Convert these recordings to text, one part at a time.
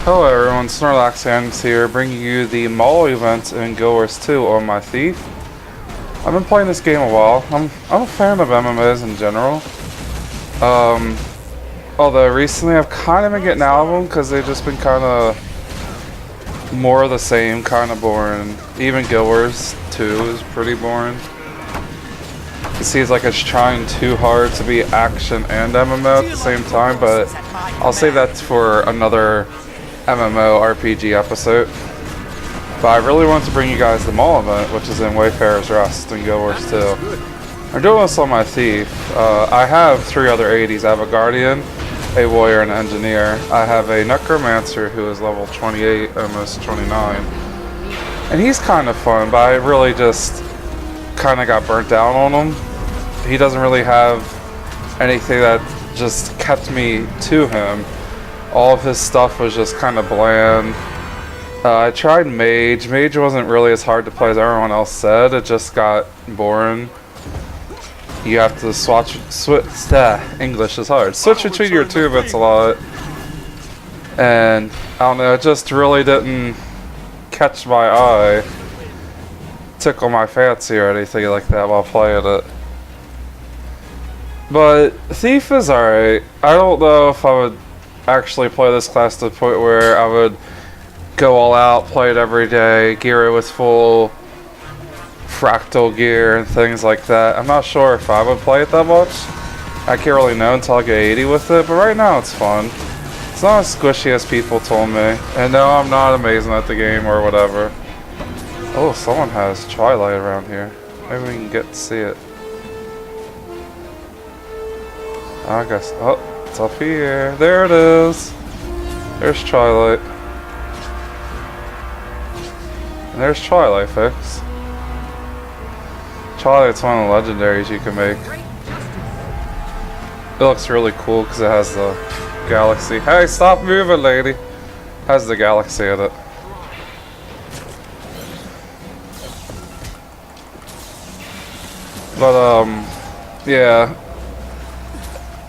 Hello everyone, SnorlaxHands here, bringing you the mall event in Guild Wars 2 on my Thief. I've been playing this game a while. I'm a fan of MMOs in general. Although recently I've kind of been getting out of them because they've just been kind of more of the same, kind of boring. Even Guild Wars 2 is pretty boring. It seems like it's trying too hard to be action and MMO at the same time, but I'll save that for another MMORPG episode. But I really want to bring you guys the mall event, which is in Wayfarer's Rest in Guild Wars 2. I'm doing this on my Thief. I have 3 other 80s. I have a Guardian, a Warrior, and an Engineer. I have a Necromancer who is level 28, almost 29. And he's kind of fun, but I really just kind of got burnt down on him. He doesn't really have anything that just kept me to him. All of his stuff was just kind of bland. I tried Mage. Mage wasn't really as hard to play as everyone else said. It just got boring. You have to English is hard. Switch between your 2 events a lot. And I don't know, it just really didn't catch my eye, tickle my fancy or anything like that while playing it. But Thief is alright. I don't know if I would actually play this class to the point where I would go all out, play it every day, gear it with full fractal gear and things like that. I'm not sure if I would play it that much. I can't really know until I get 80 with it, but right now it's fun. It's not as squishy as people told me. And no, I'm not amazing at the game or whatever. Oh, someone has Twilight around here. Maybe we can get to see it. I guess, oh, it's up here. There it is. There's Twilight. And there's Twilight Fix. Twilight's one of the legendaries you can make. It looks really cool because it has the galaxy. Hey, stop moving, lady. Has the galaxy in it. But, yeah.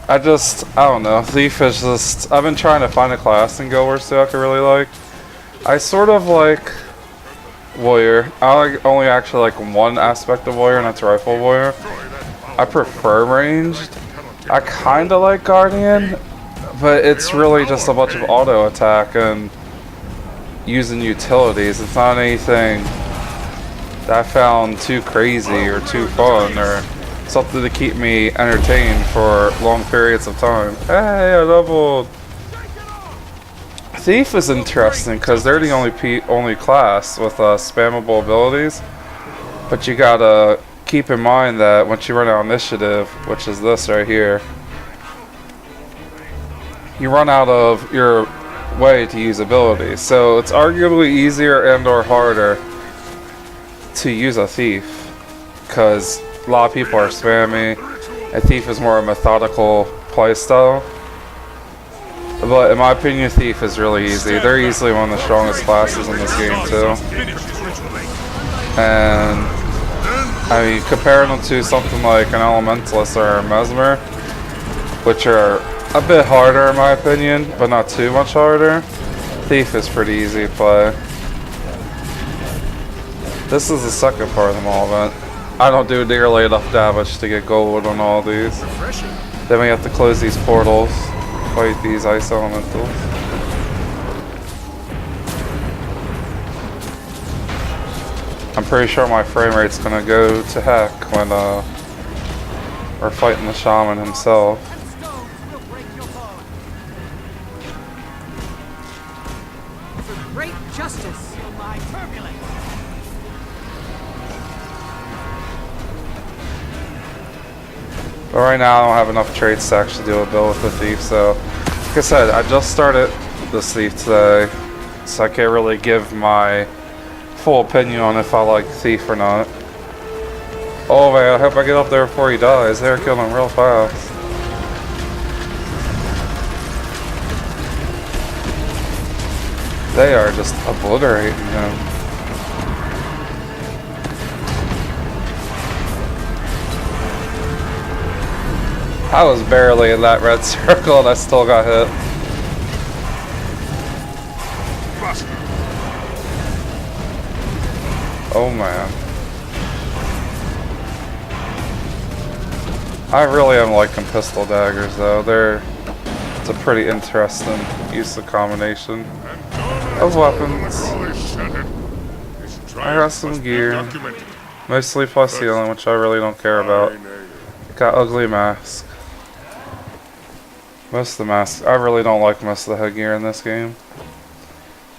I don't know. Thief is just, I've been trying to find a class in Guild Wars 2 I could really like. I sort of like Warrior. I only actually like one aspect of Warrior, and that's Rifle Warrior. I prefer ranged. I kind of like Guardian, but it's really just a bunch of auto attack and using utilities. It's not anything that I found too crazy or too fun or something to keep me entertained for long periods of time. Hey, I doubled. Thief is interesting because they're the only class with spammable abilities. But you gotta keep in mind that once you run out of initiative, which is this right here, you run out of your way to use abilities. So it's arguably easier and or harder to use a Thief because a lot of people are spammy. A Thief is more a methodical playstyle. But in my opinion, Thief is really easy. They're easily one of the strongest classes in this game too. And I mean, comparing them to something like an Elementalist or a Mesmer, which are a bit harder in my opinion, but not too much harder, Thief is pretty easy to play. This is the second part of the mall event. I don't do nearly enough damage to get gold on all these. Then we have to close these portals, fight these ice elementals. I'm pretty sure my frame rate's gonna go to heck when we're fighting the shaman himself. For great justice, my turbulence. But right now I don't have enough traits to actually do a build with the Thief, so like I said, I just started this Thief today, so I can't really give my full opinion on if I like Thief or not. Oh man, I hope I get up there before he dies. They're killing him real fast. They are just obliterating him. I was barely in that red circle and I still got hit. Oh man. I really am liking pistol daggers though. It's a pretty interesting use of combination of weapons. I got some gear. Mostly plus healing, which I really don't care about. Got ugly mask. Most of the masks. I really don't like most of the headgear in this game.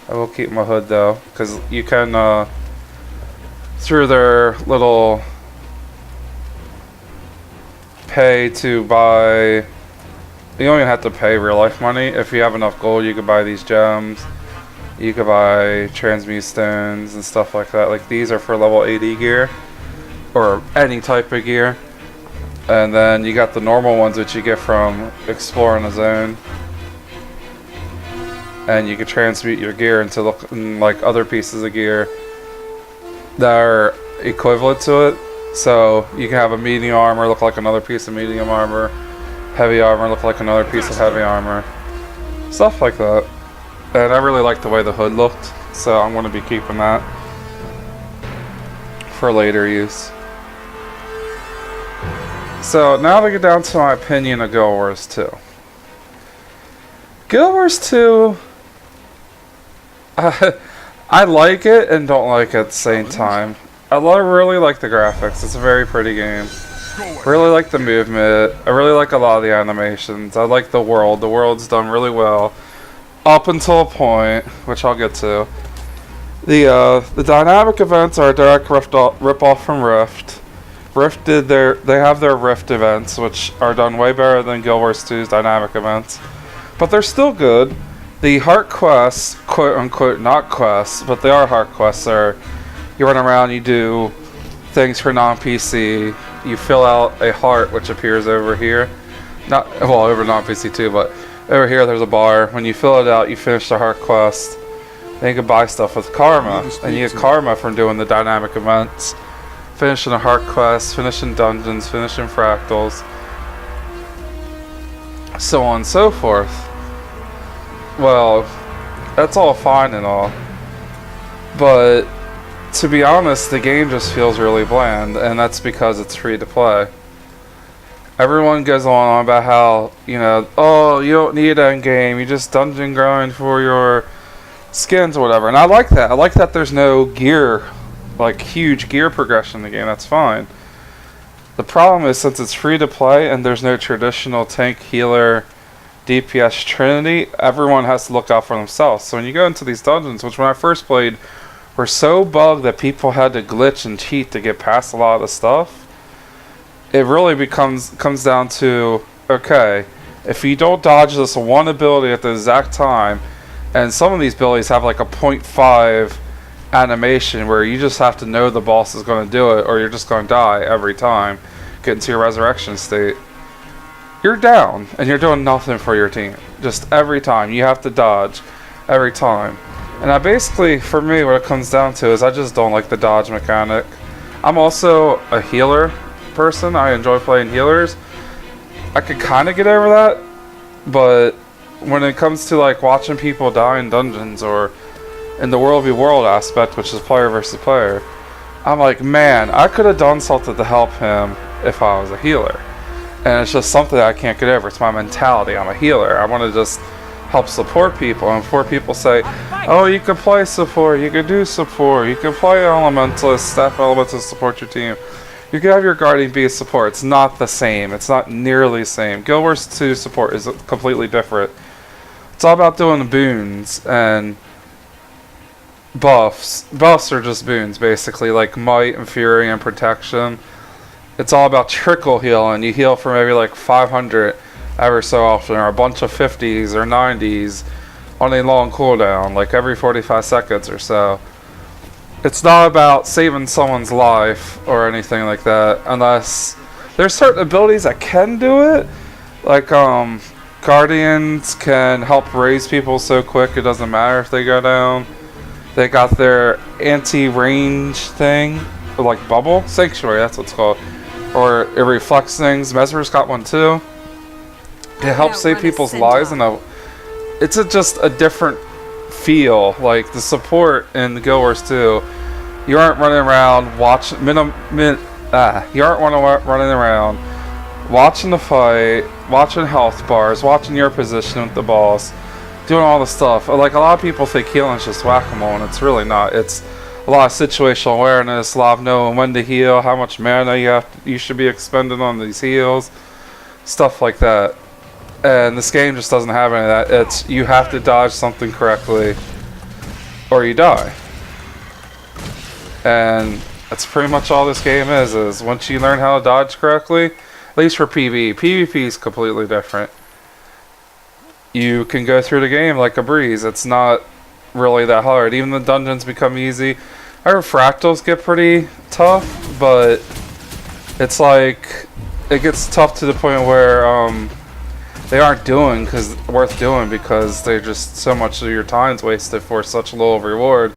I will keep my hood though, because you can, through their little pay to buy, you don't even have to pay real life money. If you have enough gold, you can buy these gems. You could buy transmute stones and stuff like that. Like these are for level 80 gear, or any type of gear. And then you got the normal ones which you get from exploring a zone. And you can transmute your gear into like other pieces of gear that are equivalent to it. So you can have a medium armor look like another piece of medium armor, heavy armor look like another piece of heavy armor, stuff like that. And I really like the way the hood looked, so I'm going to be keeping that for later use. So now to get down to my opinion of Guild Wars 2. Guild Wars 2, I like it and don't like it at the same time. I really like the graphics. It's a very pretty game. I really like the movement. I really like a lot of the animations. I like the world. The world's done really well. Up until a point, which I'll get to. The dynamic events are a direct rip-off from Rift. They have their Rift events, which are done way better than Guild Wars 2's dynamic events. But they're still good. The heart quests, quote-unquote not quests, but they are heart quests, are you run around, you do things for non-PC, you fill out a heart, which appears over here. Over non-PC too, but over here there's a bar. When you fill it out, you finish the heart quest. Then you can buy stuff with karma, and you get karma from doing the dynamic events, finishing a heart quest, finishing dungeons, finishing fractals, so on and so forth. Well, that's all fine and all, but to be honest, the game just feels really bland, and that's because it's free to play. Everyone goes on about how, oh, you don't need end game, you just dungeon grind for your skins or whatever. And I like that. I like that there's no gear, like huge gear progression in the game. That's fine. The problem is, since it's free to play and there's no traditional tank, healer, DPS trinity, everyone has to look out for themselves. So when you go into these dungeons, which when I first played were so bugged that people had to glitch and cheat to get past a lot of the stuff, it really comes down to, okay, if you don't dodge this one ability at the exact time, and some of these abilities have like a 0.5 animation where you just have to know the boss is going to do it, or you're just going to die every time, get into your resurrection state, you're down, and you're doing nothing for your team. Just every time, you have to dodge, every time. And I basically, for me, what it comes down to is I just don't like the dodge mechanic. I'm also a healer person. I enjoy playing healers. I could kind of get over that, but when it comes to like watching people die in dungeons or in the world v world aspect, which is player versus player, I'm like, man, I could have done something to help him if I was a healer. And it's just something that I can't get over. It's my mentality. I'm a healer. I want to just help support people, and before people say, oh, you can play support, you can do support, you can play elementalist, staff elementalist, support your team, you can have your guardian be a support. It's not the same. It's not nearly the same. Guild Wars 2 support is completely different. It's all about doing the boons and buffs. Buffs are just boons, basically, like might and fury and protection. It's all about trickle healing. You heal for maybe like 500 ever so often, or a bunch of 50s or 90s on a long cooldown, like every 45 seconds or so. It's not about saving someone's life or anything like that, unless there's certain abilities that can do it, like guardians can help raise people so quick it doesn't matter if they go down. They got their anti-range thing, or like bubble sanctuary, that's what it's called, or it reflects things. Mesmer's got one too. It helps save people's lives, and it's just a different feel. Like the support in the Guild Wars 2, you aren't running around watching you aren't running around watching the fight, watching health bars, watching your position with the boss, doing all the stuff. Like a lot of people think healing is just whack-a-mole, and it's really not. It's a lot of situational awareness, a lot of knowing when to heal, how much mana you should be expending on these heals, stuff like that. And this game just doesn't have any of that. It's you have to dodge something correctly or you die. And that's pretty much all this game is once you learn how to dodge correctly, at least for PvE. PvP is completely different. You can go through the game like a breeze. It's not really that hard. Even the dungeons become easy. I heard fractals get pretty tough, but it's like it gets tough to the point where they aren't worth doing because they're just so much of your time's wasted for such low reward.